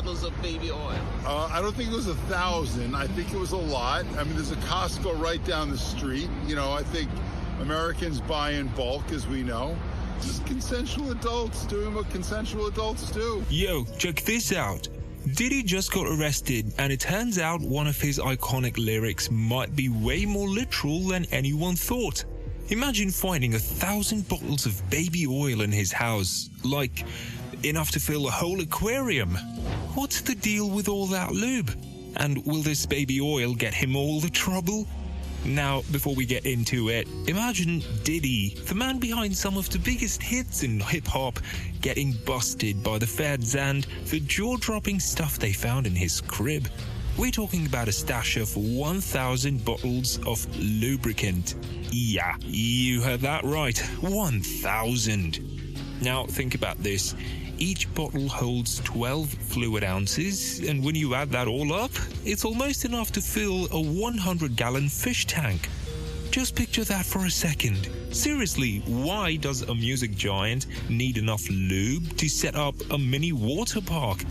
bottles of baby oil? I don't think it was 1,000. I think it was a lot. I mean, there's a Costco right down the street. You know, I think Americans buy in bulk, as we know. Just consensual adults doing what consensual adults do. Yo, check this out. Diddy just got arrested, and it turns out one of his iconic lyrics might be way more literal than anyone thought. Imagine finding 1,000 bottles of baby oil in his house, like enough to fill a whole aquarium. What's the deal with all that lube? And will this baby oil get him all the trouble? Now, before we get into it, imagine Diddy, the man behind some of the biggest hits in hip-hop, getting busted by the feds and the jaw-dropping stuff they found in his crib. We're talking about a stash of 1,000 bottles of lubricant. Yeah, you heard that right, 1,000. Now, think about this. Each bottle holds 12 fluid ounces, and when you add that all up, it's almost enough to fill a 100-gallon fish tank. Just picture that for a second. Seriously, why does a music giant need enough lube to set up a mini water park?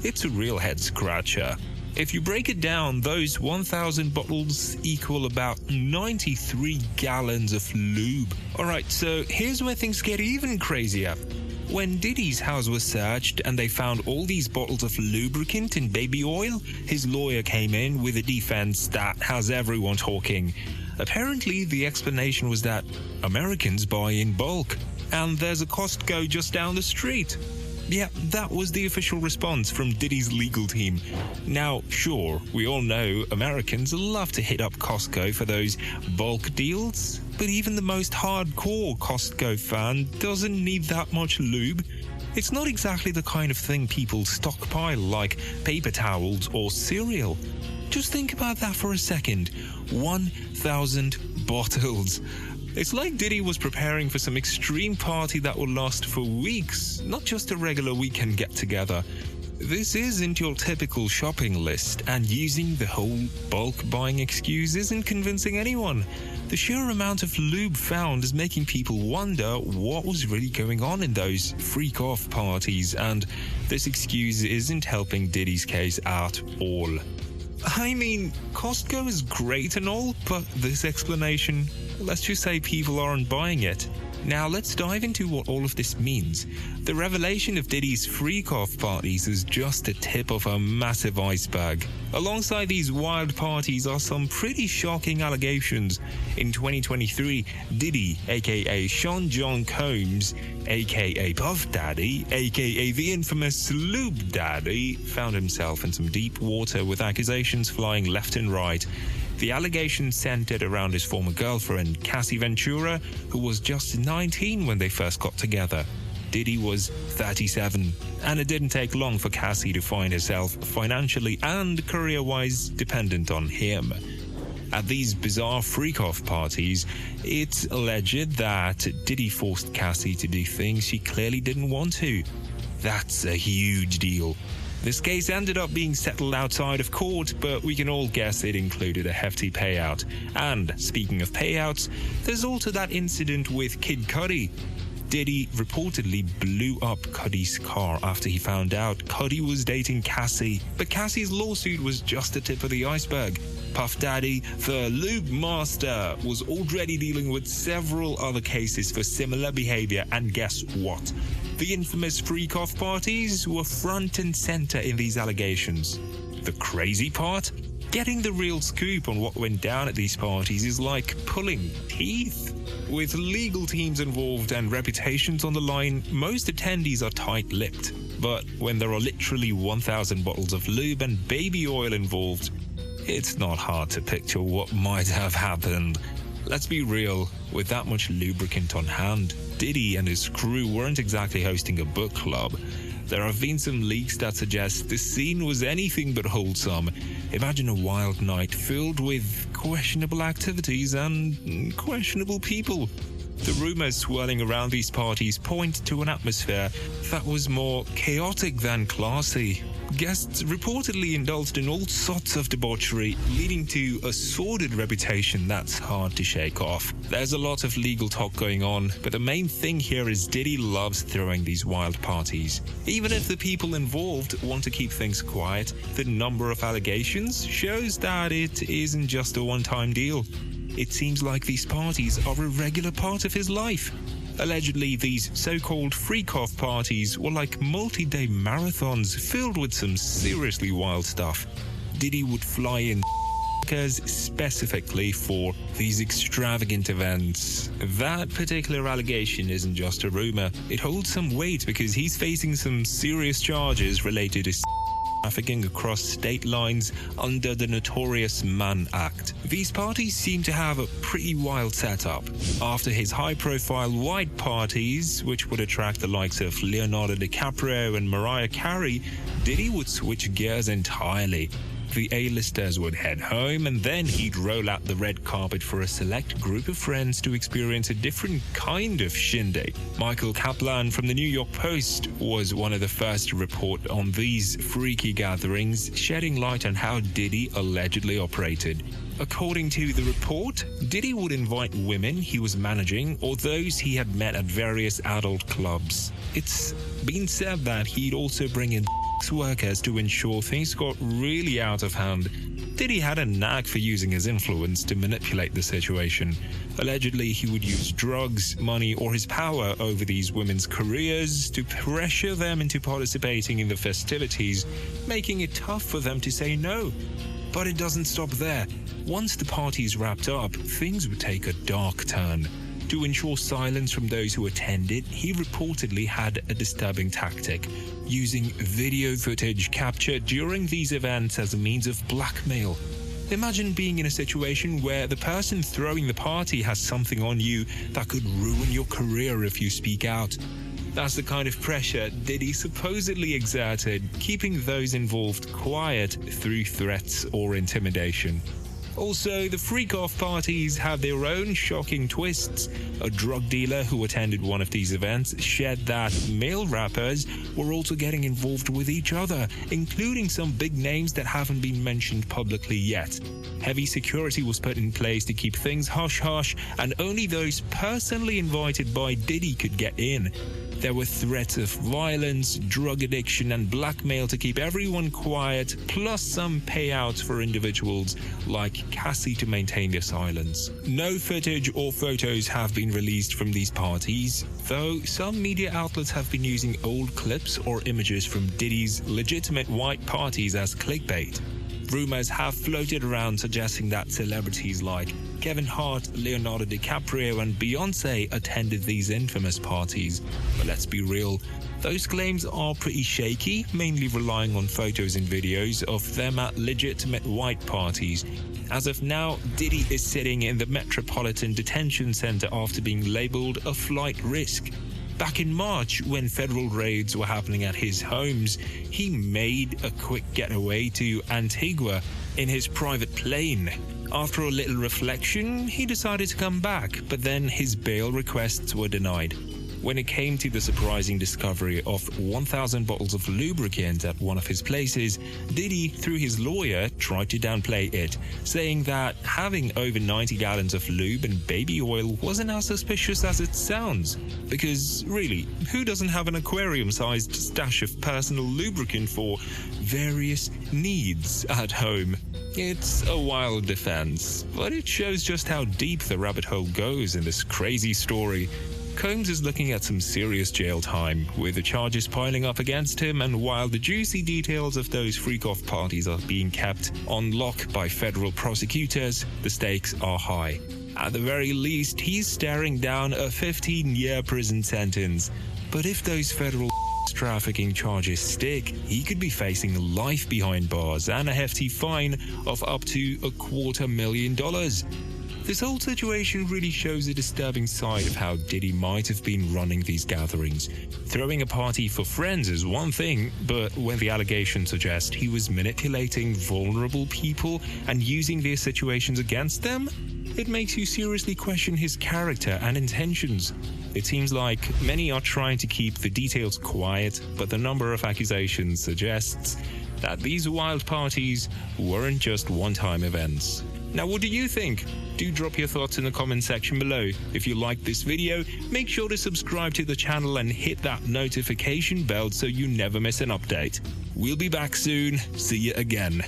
It's a real head-scratcher. If you break it down, those 1,000 bottles equal about 93 gallons of lube. Alright, so here's where things get even crazier. When Diddy's house was searched and they found all these bottles of lubricant and baby oil, his lawyer came in with a defense that has everyone talking. Apparently, the explanation was that Americans buy in bulk, and there's a Costco just down the street. Yeah, that was the official response from Diddy's legal team. Now, sure, we all know Americans love to hit up Costco for those bulk deals, but even the most hardcore Costco fan doesn't need that much lube. It's not exactly the kind of thing people stockpile like paper towels or cereal. Just think about that for a second. 1,000 bottles. It's like Diddy was preparing for some extreme party that will last for weeks, not just a regular weekend get-together. This isn't your typical shopping list, and using the whole bulk buying excuse isn't convincing anyone. The sheer amount of lube found is making people wonder what was really going on in those freak-off parties, and this excuse isn't helping Diddy's case at all. I mean, Costco is great and all, but this explanation, let's just say people aren't buying it. Now let's dive into what all of this means. The revelation of Diddy's freak-off parties is just the tip of a massive iceberg. Alongside these wild parties are some pretty shocking allegations. In 2023, Diddy, aka Sean John Combs, aka Puff Daddy, aka the infamous Lube Daddy, found himself in some deep water with accusations flying left and right. The allegations centered around his former girlfriend, Cassie Ventura, who was just 19 when they first got together. Diddy was 37, and it didn't take long for Cassie to find herself financially and career-wise dependent on him. At these bizarre freak-off parties, it's alleged that Diddy forced Cassie to do things she clearly didn't want to. That's a huge deal. This case ended up being settled outside of court, but we can all guess it included a hefty payout. And speaking of payouts, there's also that incident with Kid Cudi. Diddy reportedly blew up Cudi's car after he found out Cudi was dating Cassie, but Cassie's lawsuit was just the tip of the iceberg. Puff Daddy, the lube master, was already dealing with several other cases for similar behavior, and guess what? The infamous freak-off parties were front and center in these allegations. The crazy part? Getting the real scoop on what went down at these parties is like pulling teeth. With legal teams involved and reputations on the line, most attendees are tight-lipped. But when there are literally 1,000 bottles of lube and baby oil involved, it's not hard to picture what might have happened. Let's be real, with that much lubricant on hand, Diddy and his crew weren't exactly hosting a book club. There have been some leaks that suggest the scene was anything but wholesome. Imagine a wild night filled with questionable activities and questionable people. The rumors swirling around these parties point to an atmosphere that was more chaotic than classy. guests reportedly indulged in all sorts of debauchery, leading to a sordid reputation that's hard to shake off. There's a lot of legal talk going on, but the main thing here is Diddy loves throwing these wild parties. Even if the people involved want to keep things quiet, the number of allegations shows that it isn't just a one-time deal. It seems like these parties are a regular part of his life. Allegedly, these so-called freak-off parties were like multi-day marathons filled with some seriously wild stuff. Diddy would fly in specifically for these extravagant events. That particular allegation isn't just a rumor. It holds some weight because he's facing some serious charges related to trafficking across state lines under the notorious Mann Act. These parties seem to have a pretty wild setup. After his high-profile white parties, which would attract the likes of Leonardo DiCaprio and Mariah Carey, Diddy would switch gears entirely. The A-listers would head home, and then he'd roll out the red carpet for a select group of friends to experience a different kind of shindig. Michael Kaplan from the New York Post was one of the first to report on these freaky gatherings, shedding light on how Diddy allegedly operated. According to the report, Diddy would invite women he was managing or those he had met at various adult clubs. It's been said that he'd also bring in workers to ensure things got really out of hand. Diddy had a knack for using his influence to manipulate the situation. Allegedly, he would use drugs, money, or his power over these women's careers to pressure them into participating in the festivities, making it tough for them to say no. But it doesn't stop there. Once the parties wrapped up, things would take a dark turn. To ensure silence from those who attended, he reportedly had a disturbing tactic, using video footage captured during these events as a means of blackmail. Imagine being in a situation where the person throwing the party has something on you that could ruin your career if you speak out. That's the kind of pressure Diddy supposedly exerted, keeping those involved quiet through threats or intimidation. Also, the freak-off parties have their own shocking twists. A drug dealer who attended one of these events shared that male rappers were also getting involved with each other, including some big names that haven't been mentioned publicly yet. Heavy security was put in place to keep things hush-hush, and only those personally invited by Diddy could get in. There were threats of violence, drug addiction, and blackmail to keep everyone quiet, plus some payouts for individuals like Cassie to maintain their silence. No footage or photos have been released from these parties, though some media outlets have been using old clips or images from Diddy's legitimate white parties as clickbait. Rumors have floated around suggesting that celebrities like Kevin Hart, Leonardo DiCaprio, and Beyoncé attended these infamous parties. But let's be real, those claims are pretty shaky, mainly relying on photos and videos of them at legitimate white parties. As of now, Diddy is sitting in the Metropolitan Detention Center after being labeled a flight risk. Back in March, when federal raids were happening at his homes, he made a quick getaway to Antigua in his private plane. After a little reflection, he decided to come back, but then his bail requests were denied. When it came to the surprising discovery of 1,000 bottles of lubricant at one of his places, Diddy, through his lawyer, tried to downplay it, saying that having over 90 gallons of lube and baby oil wasn't as suspicious as it sounds. Because, really, who doesn't have an aquarium-sized stash of personal lubricant for various needs at home? It's a wild defense, but it shows just how deep the rabbit hole goes in this crazy story. Combs is looking at some serious jail time, with the charges piling up against him, and while the juicy details of those freak-off parties are being kept on lock by federal prosecutors, the stakes are high. At the very least, he's staring down a 15-year prison sentence. But if those federal trafficking charges stick, he could be facing life behind bars and a hefty fine of up to $250,000. This whole situation really shows a disturbing side of how Diddy might have been running these gatherings. Throwing a party for friends is one thing, but when the allegations suggest he was manipulating vulnerable people and using their situations against them, it makes you seriously question his character and intentions. It seems like many are trying to keep the details quiet, but the number of accusations suggests that these wild parties weren't just one-time events. Now, what do you think? Do drop your thoughts in the comment section below. If you liked this video, make sure to subscribe to the channel and hit that notification bell so you never miss an update. We'll be back soon. See you again.